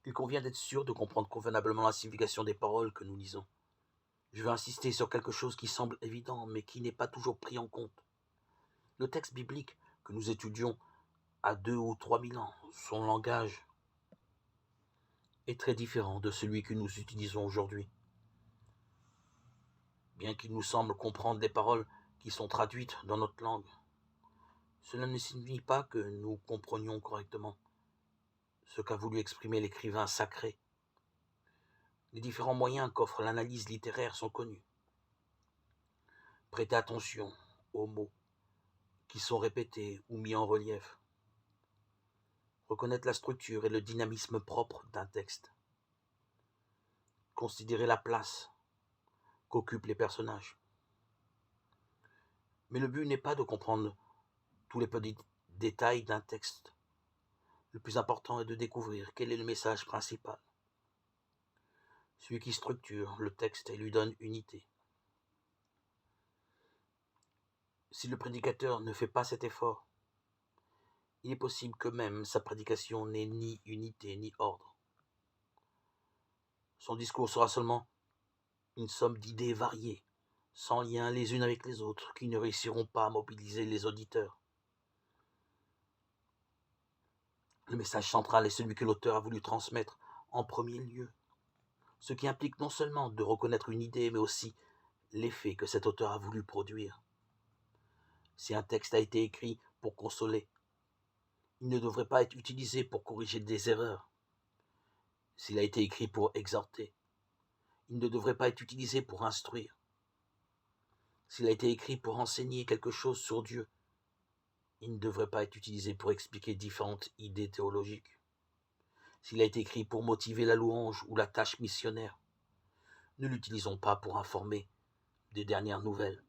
Il convient d'être sûr de comprendre convenablement la signification des paroles que nous lisons. Je veux insister sur quelque chose qui semble évident, mais qui n'est pas toujours pris en compte. Le texte biblique que nous étudions à 2 ou 3 000 ans, son langage est très différent de celui que nous utilisons aujourd'hui. Bien qu'il nous semble comprendre les paroles qui sont traduites dans notre langue, cela ne signifie pas que nous comprenions correctement ce qu'a voulu exprimer l'écrivain sacré. Les différents moyens qu'offre l'analyse littéraire sont connus. Prêtez attention aux mots qui sont répétés ou mis en relief. Reconnaître la structure et le dynamisme propre d'un texte. Considérer la place qu'occupent les personnages. Mais le but n'est pas de comprendre tous les petits détails d'un texte. Le plus important est de découvrir quel est le message principal, celui qui structure le texte et lui donne unité. Si le prédicateur ne fait pas cet effort, il est possible que même sa prédication n'ait ni unité ni ordre. Son discours sera seulement une somme d'idées variées, sans lien les unes avec les autres, qui ne réussiront pas à mobiliser les auditeurs. Le message central est celui que l'auteur a voulu transmettre en premier lieu, ce qui implique non seulement de reconnaître une idée, mais aussi l'effet que cet auteur a voulu produire. Si un texte a été écrit pour consoler, il ne devrait pas être utilisé pour corriger des erreurs. S'il a été écrit pour exhorter, il ne devrait pas être utilisé pour instruire. S'il a été écrit pour enseigner quelque chose sur Dieu, il ne devrait pas être utilisé pour expliquer différentes idées théologiques. S'il a été écrit pour motiver la louange ou la tâche missionnaire, ne l'utilisons pas pour informer des dernières nouvelles.